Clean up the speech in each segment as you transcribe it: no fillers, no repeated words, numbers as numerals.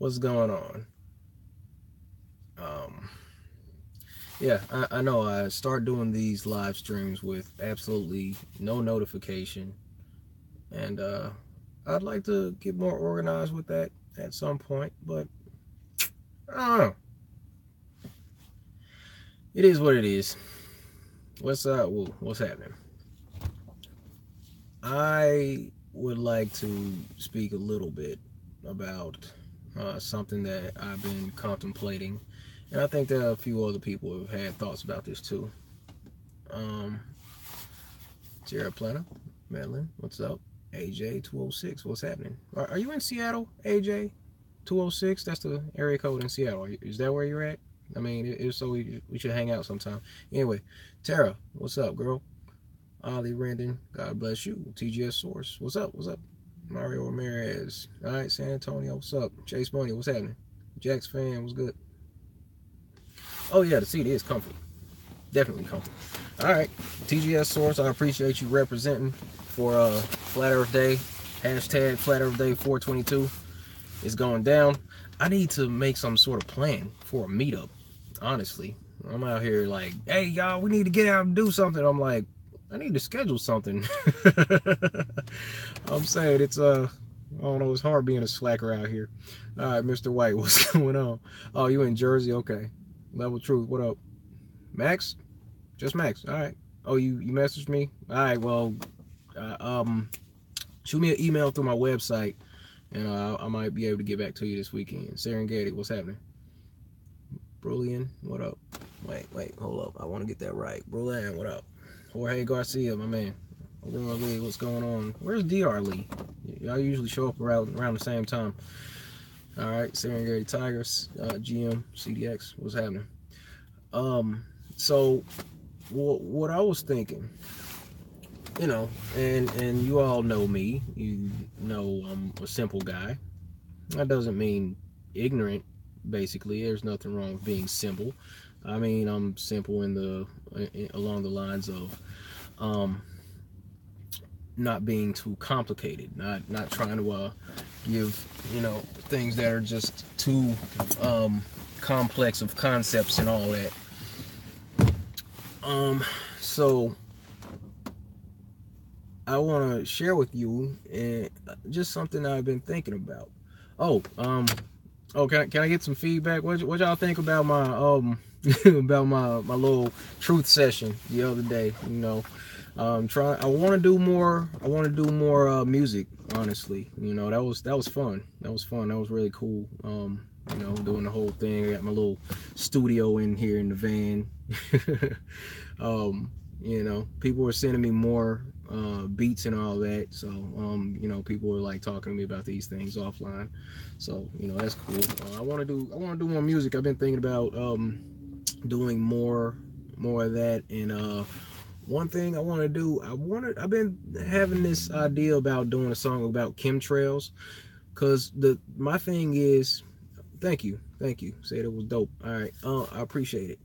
what's going on? Um, yeah, I know I start doing these live streams with absolutely no notification, and I'd like to get more organized with that at some point, but I don't know. It is what it is. What's happening? I would like to speak a little bit about something that I've been contemplating, and I think that a few other people have had thoughts about this too. Um, Tierra Plana, Madeline, what's up? AJ 206, what's happening? Are you in Seattle, AJ 206? That's the area code in Seattle. Is that where you're at? I mean, if so, we should hang out sometime. Anyway, Tara, what's up, girl? Ollie Rendon, God bless you. TGS Source, what's up? What's up? Mario Ramirez, all right. San Antonio, what's up? Chase Money, what's happening? Jack's fan, what's good? Oh yeah, the seat is comfy, definitely comfy. All right, TGS Source, I appreciate you representing for Flat Earth Day. Hashtag Flat Earth Day 422 is going down. I need to make some sort of plan for a meetup. Honestly, I'm out here like, hey y'all, we need to get out and do something. I'm like, I need to schedule something. I'm saying I don't know, it's hard being a slacker out here. All right, Mr. White, what's going on? Oh, you in Jersey? Okay. Level Truth, what up? Max? Just Max. All right. Oh, you messaged me? All right, well, uh, um, shoot me an email through my website, and I might be able to get back to you this weekend. Serengeti, what's happening? Brilliant, what up? Wait, hold up. I want to get that right. Brilliant, what up? Jorge Garcia, my man. Lee, what's going on? Where's DR Lee? Y'all usually show up around the same time. All right, Serengeti Tigers, GM, CDX, what's happening? So what I was thinking, and you all know me. You know I'm a simple guy. That doesn't mean ignorant. Basically, there's nothing wrong with being simple. I mean, I'm simple along the lines of not being too complicated, not trying to give things that are just too complex of concepts and all that. So I want to share with you just something I've been thinking about. Can I get some feedback? What y'all think about my about my little truth session the other day? I want to do more. I want to do more music. Honestly, that was fun. That was fun. That was really cool. Doing the whole thing. I got my little studio in here in the van. People were sending me more beats and all that. So, people were like talking to me about these things offline. So, that's cool. I want to do more music. I've been thinking about doing more of that. And one thing I want to do, I've been having this idea about doing a song about chemtrails, cause my thing is, thank you, said it was dope. All right, I appreciate it.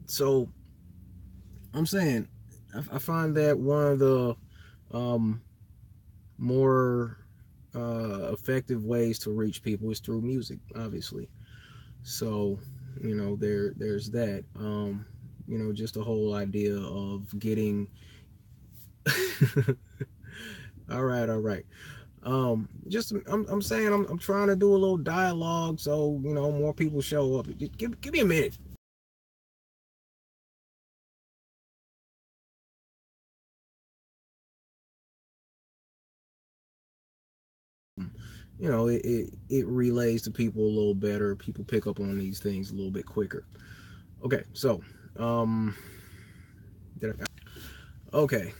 So I'm saying, I find that one of the more effective ways to reach people is through music, obviously. So, there's that. Just the whole idea of getting. All right. I'm saying I'm trying to do a little dialogue so more people show up. Give me a minute. It relays to people a little better. People pick up on these things a little bit quicker. Okay, so okay,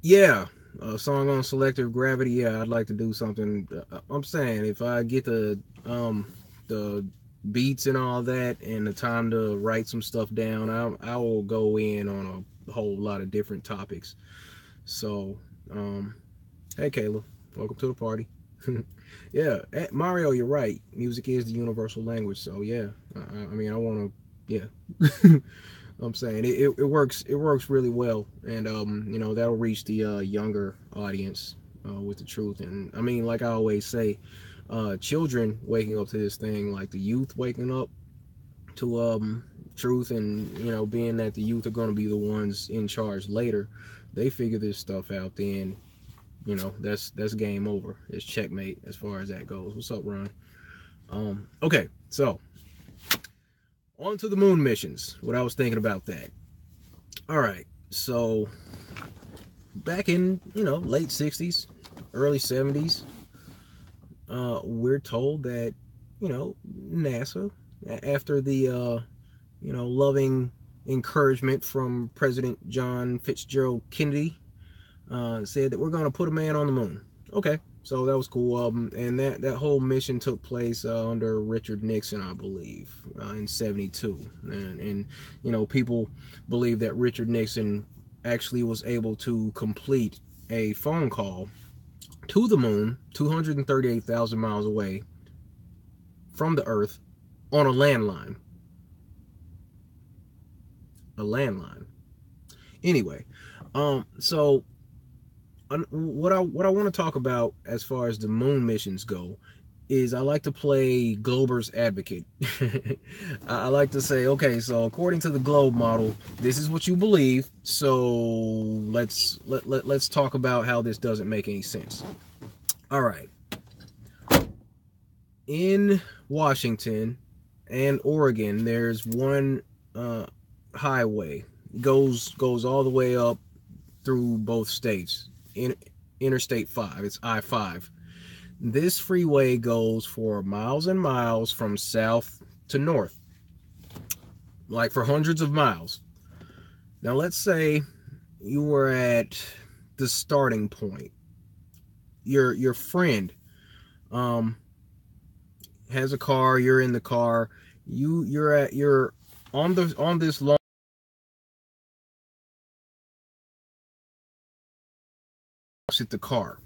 yeah, a song on selective gravity. Yeah, I'd like to do something. I'm saying if I get the beats and all that and the time to write some stuff down, I will go in on a whole lot of different topics. So, hey Kayla, welcome to the party. Yeah, Mario, you're right. Music is the universal language. So yeah, I mean, I want to, yeah. I'm saying it works. It works really well, and that'll reach the younger audience with the truth. And I mean, like I always say, children waking up to this thing, like the youth waking up to truth, and being that the youth are going to be the ones in charge later, they figure this stuff out, then that's game over. It's checkmate as far as that goes. What's up, Ron? Okay, so on to the moon missions. What I was thinking about that. All right, so back in late 60s, early 70s, we're told that NASA, after the loving encouragement from President John Fitzgerald Kennedy, said that we're going to put a man on the moon. Okay, so that was cool. And that whole mission took place under Richard Nixon, I believe, in '72. And people believe that Richard Nixon actually was able to complete a phone call to the moon, 238,000 miles away from the Earth, on a landline. A landline. Anyway, so what I want to talk about as far as the moon missions go is I like to play Glober's advocate. I like to say, okay, so according to the globe model, this is what you believe. So let's talk about how this doesn't make any sense. All right. In Washington and Oregon, there's one highway, goes all the way up through both states. Interstate 5, it's I-5. This freeway goes for miles and miles from south to north, like for hundreds of miles. Now let's say you were at the starting point. Your friend has a car, you're in the car, you're on this long exit the car.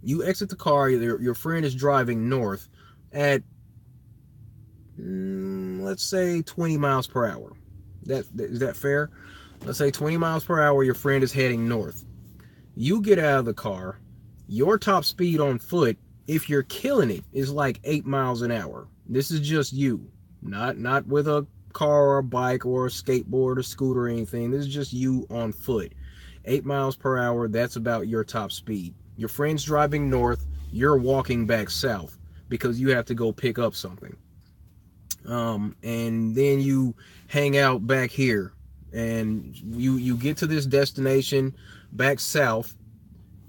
You exit the car, your friend is driving north at let's say 20 miles per hour. Is that fair? Let's say 20 miles per hour, your friend is heading north. You get out of the car, your top speed on foot, if you're killing it, is like 8 miles an hour. This is just you, not with a car or a bike or a skateboard or scooter or anything. This is just you on foot. 8 miles per hour, that's about your top speed. Your friend's driving north, you're walking back south because you have to go pick up something. And then you hang out back here, and you get to this destination back south,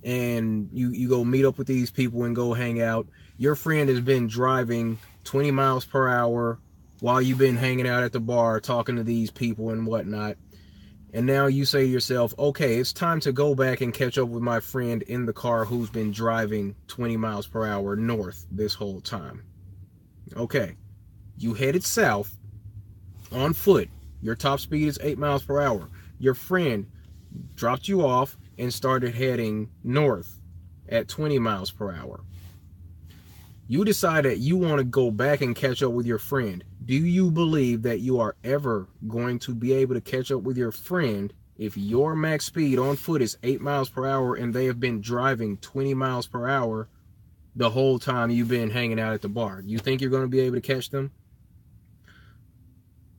and you go meet up with these people and go hang out. Your friend has been driving 20 miles per hour while you've been hanging out at the bar talking to these people and whatnot. And now you say to yourself, okay, it's time to go back and catch up with my friend in the car who's been driving 20 miles per hour north this whole time. Okay, you headed south on foot. Your top speed is 8 miles per hour. Your friend dropped you off and started heading north at 20 miles per hour. You decide that you want to go back and catch up with your friend. Do you believe that you are ever going to be able to catch up with your friend if your max speed on foot is 8 miles per hour and they have been driving 20 miles per hour the whole time you've been hanging out at the bar? You think you're going to be able to catch them?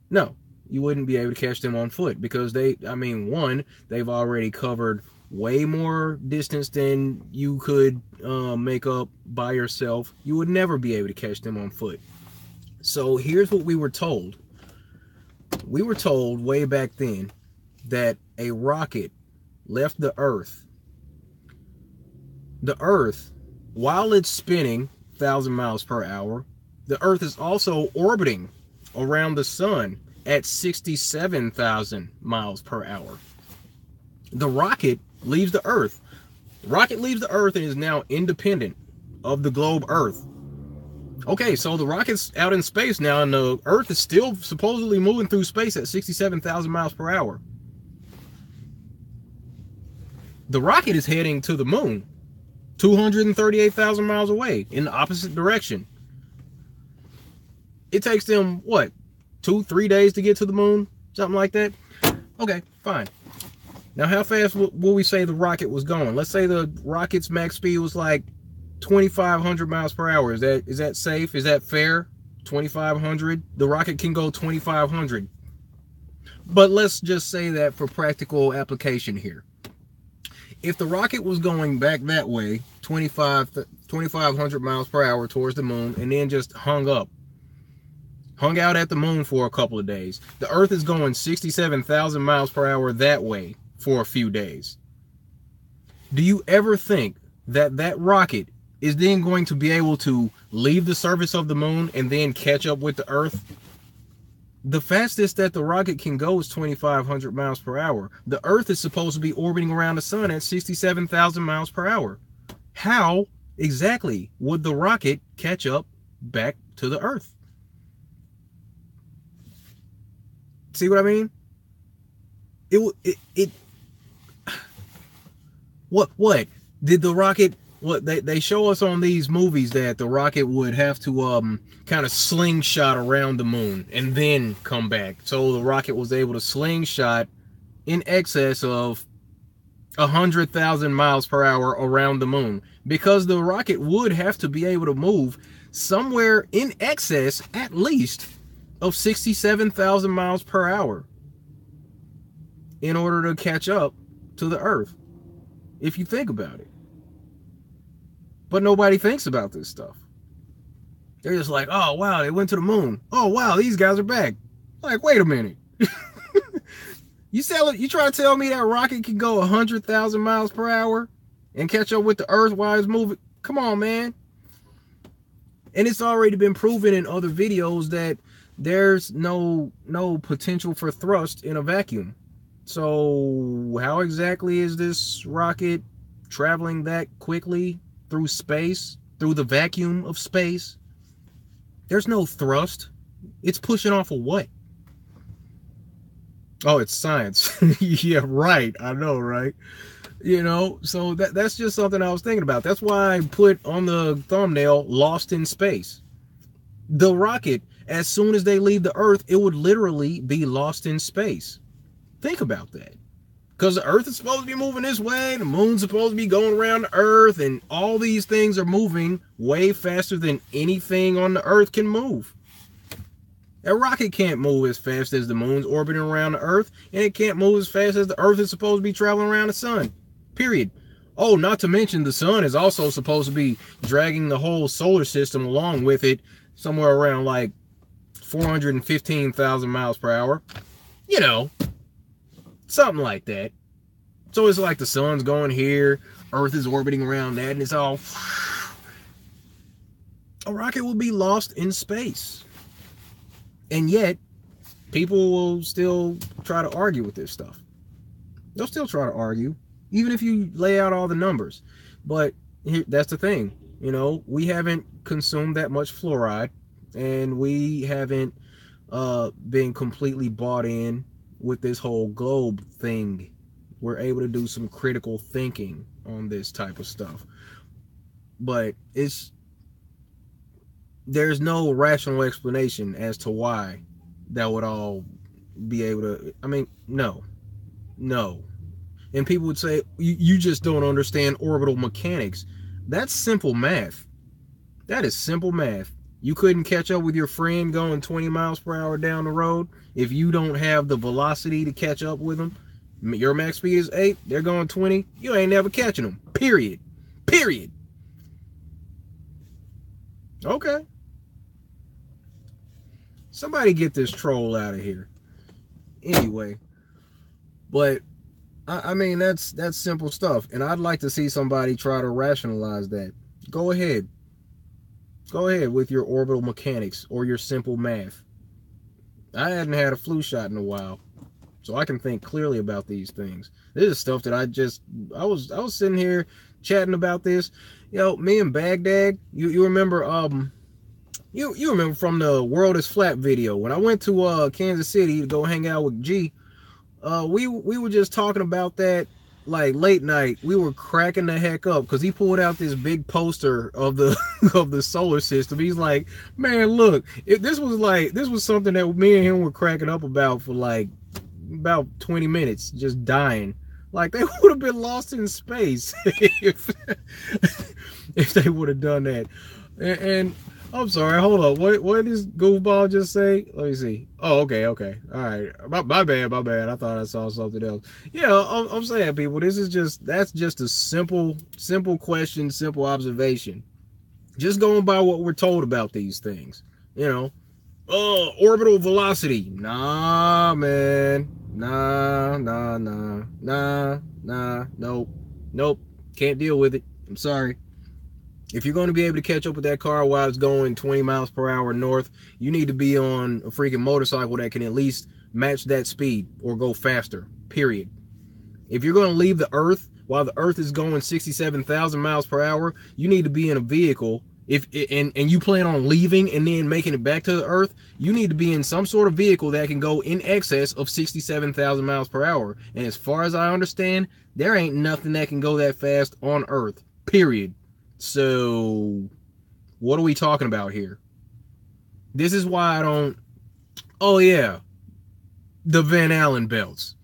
No, you wouldn't be able to catch them on foot because they've already covered way more distance than you could make up by yourself. You would never be able to catch them on foot. So here's what we were told. We were told way back then that a rocket left the Earth. The Earth, while it's spinning 1,000 miles per hour, the Earth is also orbiting around the sun at 67,000 miles per hour. The rocket leaves the Earth. The rocket leaves the Earth and is now independent of the globe Earth. Okay, so the rocket's out in space now, and the Earth is still supposedly moving through space at 67,000 miles per hour. The rocket is heading to the moon, 238,000 miles away, in the opposite direction. It takes them, what, 2-3 days to get to the moon? Something like that? Okay, fine. Now, how fast will we say the rocket was going? Let's say the rocket's max speed was like 2,500 miles per hour. Is that safe? Is that fair? 2,500. The rocket can go 2,500. But let's just say that for practical application here, if the rocket was going back that way, 2,500 miles per hour towards the moon, and then just hung out at the moon for a couple of days, the Earth is going 67,000 miles per hour that way for a few days. Do you ever think that that rocket is then going to be able to leave the surface of the moon and then catch up with the Earth? The fastest that the rocket can go is 2,500 miles per hour. The Earth is supposed to be orbiting around the sun at 67,000 miles per hour. How exactly would the rocket catch up back to the Earth? See what I mean? What did the rocket? What they show us on these movies that the rocket would have to kind of slingshot around the moon and then come back. So the rocket was able to slingshot in excess of 100,000 miles per hour around the moon, because the rocket would have to be able to move somewhere in excess at least of 67,000 miles per hour in order to catch up to the Earth, if you think about it. But nobody thinks about this stuff. They're just like, oh, wow, they went to the moon. Oh, wow, these guys are back. Like, wait a minute. You try to tell me that rocket can go 100,000 miles per hour and catch up with the Earth while it's moving? Come on, man. And it's already been proven in other videos that there's no potential for thrust in a vacuum. So how exactly is this rocket traveling that quickly through space, through the vacuum of space? There's no thrust. It's pushing off of what? Oh, it's science. Yeah, right. I know, right? You know, so that's just something I was thinking about. That's why I put on the thumbnail, Lost in Space. The rocket, as soon as they leave the Earth, it would literally be lost in space. Think about that. Because the Earth is supposed to be moving this way, the moon's supposed to be going around the Earth, and all these things are moving way faster than anything on the Earth can move. A rocket can't move as fast as the moon's orbiting around the Earth, and it can't move as fast as the Earth is supposed to be traveling around the sun. Period. Oh, not to mention the sun is also supposed to be dragging the whole solar system along with it, somewhere around like 415,000 miles per hour. You know, something like that. So it's like the sun's going here, Earth is orbiting around that, and it's all... A rocket will be lost in space. And yet, people will still try to argue with this stuff. They'll still try to argue, even if you lay out all the numbers. But that's the thing. You know, we haven't consumed that much fluoride, and we haven't been completely bought in with this whole globe thing. We're able to do some critical thinking on this type of stuff. But there's no rational explanation as to why that would all be able to... I mean, no. And people would say, you just don't understand orbital mechanics. That's simple math. That is simple math. You couldn't catch up with your friend going 20 miles per hour down the road if you don't have the velocity to catch up with them. Your max speed is 8, they're going 20. You ain't never catching them. Period. Okay. Somebody get this troll out of here. Anyway, but I mean, that's simple stuff, and I'd like to see somebody try to rationalize that. Go ahead with your orbital mechanics or your simple math. I hadn't had a flu shot in a while, so I can think clearly about these things. This is stuff that I was sitting here chatting about this. You know, me and Baghdad, you remember you remember from the World is Flat video when I went to Kansas City to go hang out with G. We were just talking about that like late night. We were cracking the heck up because he pulled out this big poster of the of the solar system. He's like, man, look, this was something that me and him were cracking up about for like about 20 minutes, just dying. Like, they would have been lost in space if they would have done that. And I'm sorry, hold on. What did this goofball just say? Let me see. Oh, okay. All right. My bad. I thought I saw something else. Yeah, I'm saying, people, that's just a simple question, simple observation. Just going by what we're told about these things. You know, orbital velocity. Nah, man. Nah. Nope. Can't deal with it. I'm sorry. If you're going to be able to catch up with that car while it's going 20 miles per hour north, you need to be on a freaking motorcycle that can at least match that speed or go faster, period. If you're going to leave the Earth while the Earth is going 67,000 miles per hour, you need to be in a vehicle. And you plan on leaving and then making it back to the Earth, you need to be in some sort of vehicle that can go in excess of 67,000 miles per hour. And as far as I understand, there ain't nothing that can go that fast on Earth, period. So, what are we talking about here? This is why I don't... Oh, yeah. The Van Allen belts.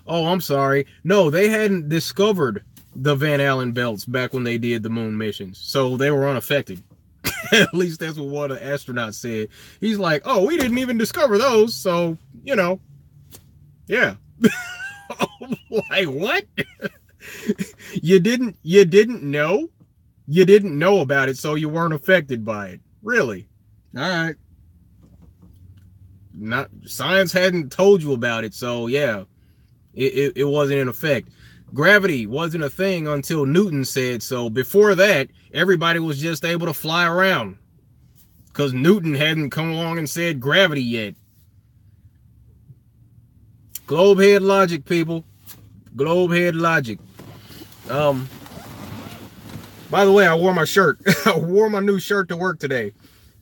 Oh, I'm sorry. No, they hadn't discovered the Van Allen belts back when they did the moon missions. So, they were unaffected. At least that's what one of the astronauts said. He's like, oh, we didn't even discover those. So, you know. Yeah. Like, what? You didn't know? You didn't know about it, so you weren't affected by it. Really? All right. Science hadn't told you about it, so yeah, it wasn't in effect. Gravity wasn't a thing until Newton said so. Before that, everybody was just able to fly around because Newton hadn't come along and said gravity yet. Globe head logic, people. Globe head logic. By the way, I wore my shirt. I wore my new shirt to work today.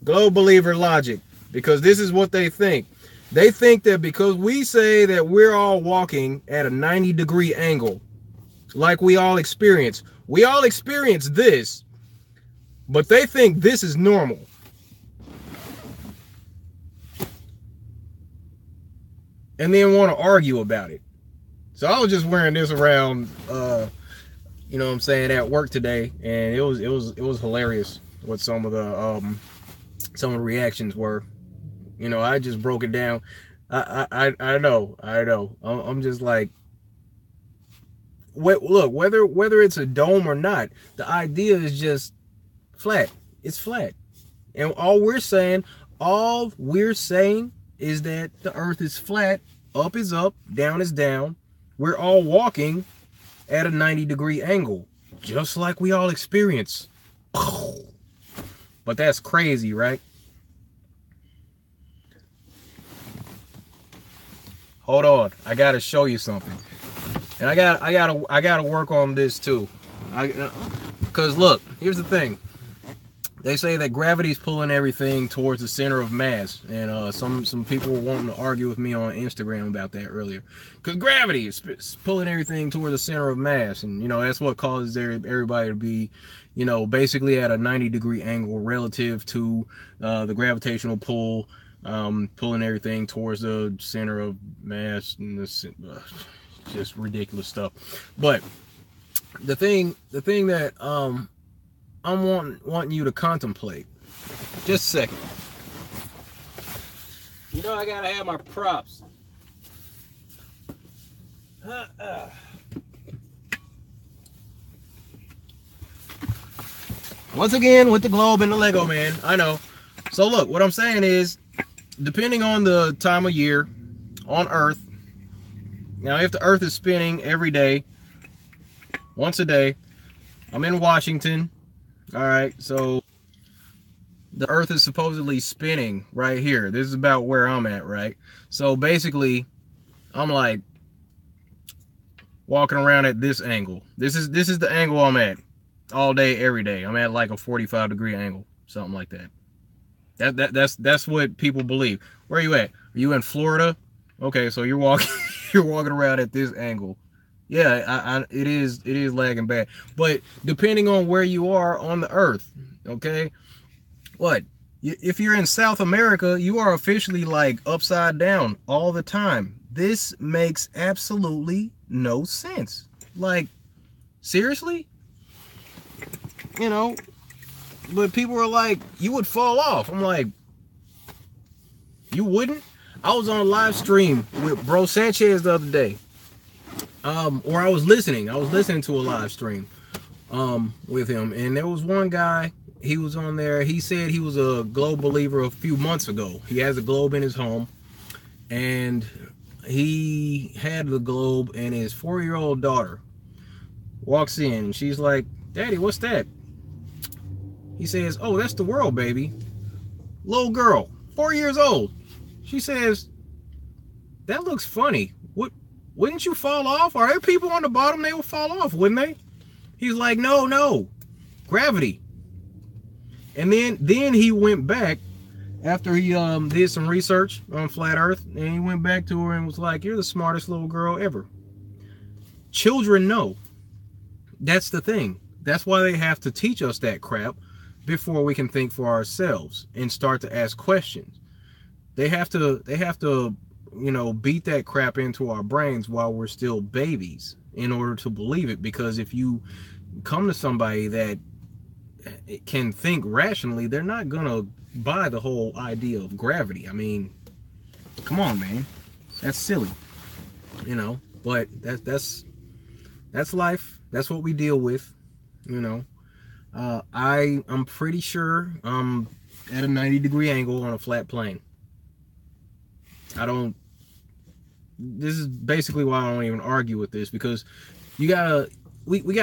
Globe believer logic. Because this is what they think. They think that because we say that we're all walking at a 90-degree angle, like we all experience this, but they think this is normal. And then want to argue about it. So I was just wearing this around, you know what I'm saying, at work today, and it was hilarious what some of the reactions were. You know, I just broke it down. I know. I'm just like, look, whether it's a dome or not, the idea is just flat. It's flat, and all we're saying is that the Earth is flat. Up is up, down is down. We're all walking at a 90-degree angle, just like we all experience. But that's crazy, right? Hold on, I gotta show you something, and I gotta work on this too. Cause look, here's the thing. They say that gravity's pulling everything towards the center of mass, and some people were wanting to argue with me on Instagram about that earlier. Cause gravity is pulling everything toward the center of mass, and you know that's what causes everybody to be, you know, basically at a 90-degree angle relative to the gravitational pull. Pulling everything towards the center of mass, and this just ridiculous stuff. But the thing that I'm wanting you to contemplate, just a second. You know I gotta have my props. Once again with the globe and the Lego man, I know. So look, what I'm saying is, depending on the time of year on Earth, now if the Earth is spinning every day, once a day, I'm in Washington, all right, so the Earth is supposedly spinning right here. This is about where I'm at, right? So basically, I'm like walking around at this angle. This is the angle I'm at all day, every day. I'm at like a 45-degree angle, something like that. That's what people believe. Where are you at? Are you in Florida? Okay, so you're walking around at this angle. Yeah, it is lagging bad. But depending on where you are on the Earth, okay, what if you're in South America, you are officially like upside down all the time. This makes absolutely no sense. Like, seriously? you know, but people were like, you would fall off. I'm like, you wouldn't? I was on a live stream with Bro Sanchez the other day. Or I was listening to a live stream with him, and there was one guy, he was on there, he said he was a globe believer a few months ago. He has a globe in his home, and he had the globe, and his 4-year-old daughter walks in, and she's like, Daddy, what's that? He says, oh, that's the world, baby. Little girl, 4 years old. She says, that looks funny. Wouldn't you fall off? Are there people on the bottom? They would fall off, wouldn't they? He's like, no, gravity. And then he went back after he did some research on flat Earth, and he went back to her and was like, you're the smartest little girl ever. Children know. That's the thing. That's why they have to teach us that crap before we can think for ourselves and start to ask questions. They have to you know, beat that crap into our brains while we're still babies in order to believe it. Because if you come to somebody that can think rationally, they're not gonna buy the whole idea of gravity. I mean, come on, man, that's silly, you know. But that's life. That's what we deal with, you know. I'm pretty sure I'm at a 90-degree angle on a flat plane. This is basically why I don't even argue with this, because we gotta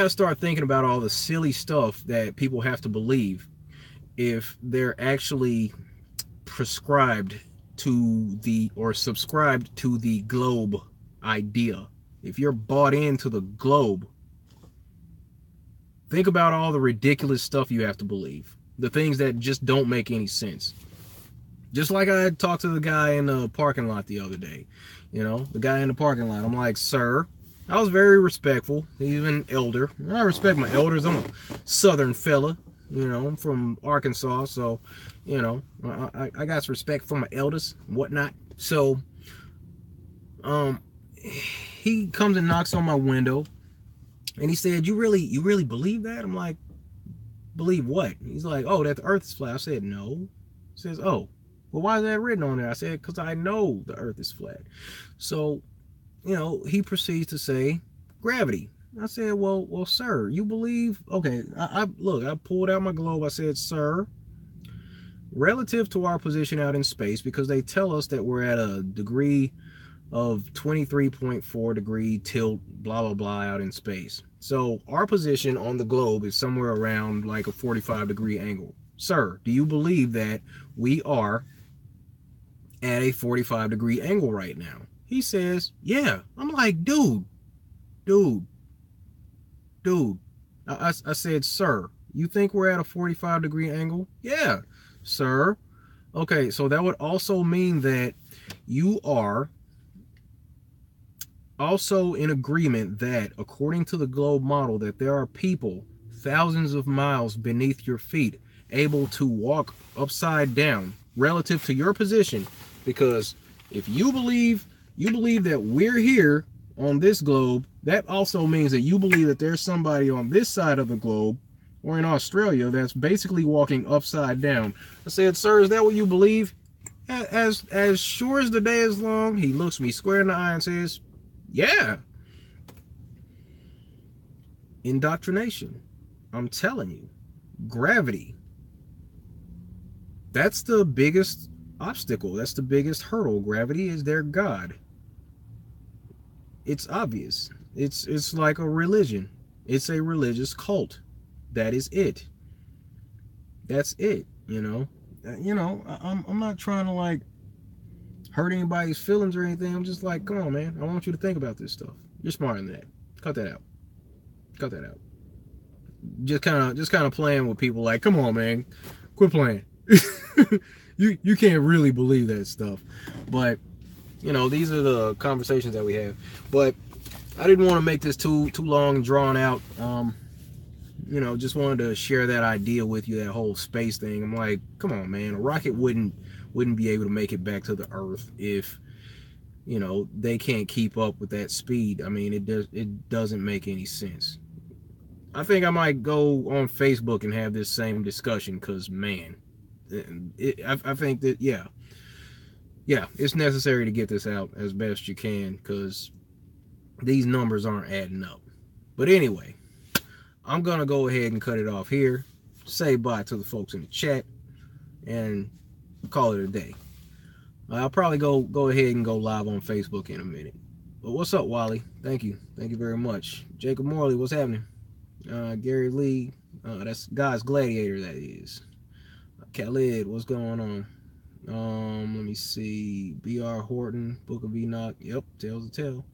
start thinking about all the silly stuff that people have to believe if they're actually prescribed to or subscribed to the globe idea. If you're bought into the globe, think about all the ridiculous stuff you have to believe, the things that just don't make any sense. Just like I had talked to the guy in the parking lot the other day. You know, the guy in the parking lot. I'm like, sir. I was very respectful. He's an elder. I respect my elders. I'm a southern fella. You know, I'm from Arkansas. So, you know, I got some respect for my elders and whatnot. So, he comes and knocks on my window. And he said, you really believe that? I'm like, believe what? He's like, oh, that the earth is flat. I said, no. He says, oh. Well, why is that written on there? I said, because I know the earth is flat. So, you know, he proceeds to say gravity. I said, well, sir, you believe? Okay, I pulled out my globe. I said, sir, relative to our position out in space, because they tell us that we're at a degree of 23.4 degree tilt, blah, blah, blah, out in space. So our position on the globe is somewhere around like a 45-degree angle. Sir, do you believe that we are at a 45-degree angle right now? He says, yeah. I'm like, dude. I said, sir, you think we're at a 45-degree angle? Yeah, sir. Okay, so that would also mean that you are also in agreement that, according to the globe model, that there are people thousands of miles beneath your feet able to walk upside down relative to your position. Because if you believe that we're here on this globe, that also means that you believe that there's somebody on this side of the globe or in Australia that's basically walking upside down. I said, sir, is that what you believe? As sure as the day is long, he looks me square in the eye and says, yeah. Indoctrination. I'm telling you. Gravity. That's the biggest obstacle. That's the biggest hurdle. Gravity is their god. It's obvious. It's like a religion. It's a religious cult. That is it. That's it, you know. I'm not trying to like hurt anybody's feelings or anything. I'm just like, come on, man. I want you to think about this stuff. You're smarter than that. Cut that out. Cut that out. Just kind of playing with people like, come on, man. Quit playing. You can't really believe that stuff. But, you know, these are the conversations that we have. But I didn't want to make this too long and drawn out. You know, just wanted to share that idea with you, that whole space thing. I'm like, come on, man. A rocket wouldn't be able to make it back to the Earth if, you know, they can't keep up with that speed. I mean, it doesn't make any sense. I think I might go on Facebook and have this same discussion because, man, I think that, yeah, it's necessary to get this out as best you can because these numbers aren't adding up. But anyway, I'm going to go ahead and cut it off here. Say bye to the folks in the chat and call it a day. I'll probably go ahead and go live on Facebook in a minute. But what's up, Wally? Thank you very much. Jacob Morley, what's happening? Gary Lee, that's God's Gladiator, that is. Khalid, what's going on? Let me see. B.R. Horton, Book of Enoch, yep, Tales to Tell.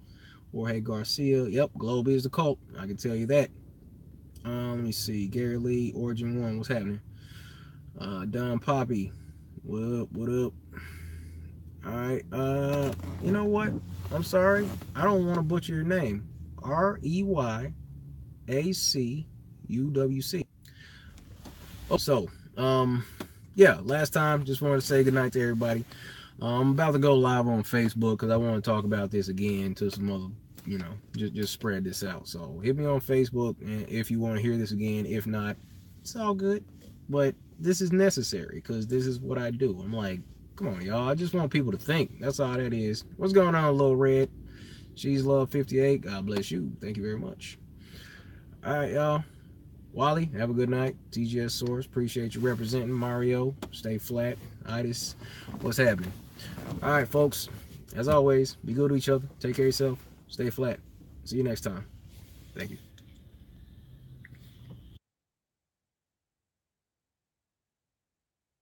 Jorge Garcia, yep, Globe is the cult, I can tell you that. Let me see. Gary Lee, Origin 1, what's happening? Don Poppy, what up? Alright, you know what? I'm sorry. I don't want to butcher your name. Reyacουwc. So, yeah, last time, just wanted to say goodnight to everybody. I'm about to go live on Facebook because I want to talk about this again to some other, you know, just spread this out. So hit me on Facebook and if you want to hear this again. If not, it's all good. But this is necessary because this is what I do. I'm like, come on, y'all. I just want people to think. That's all that is. What's going on, Lil Red? She's Love 58. God bless you. Thank you very much. All right, y'all. Wally, have a good night. TGS Source, appreciate you representing. Mario, stay flat. Itis, what's happening? All right, folks. As always, be good to each other. Take care of yourself. Stay flat. See you next time. Thank you.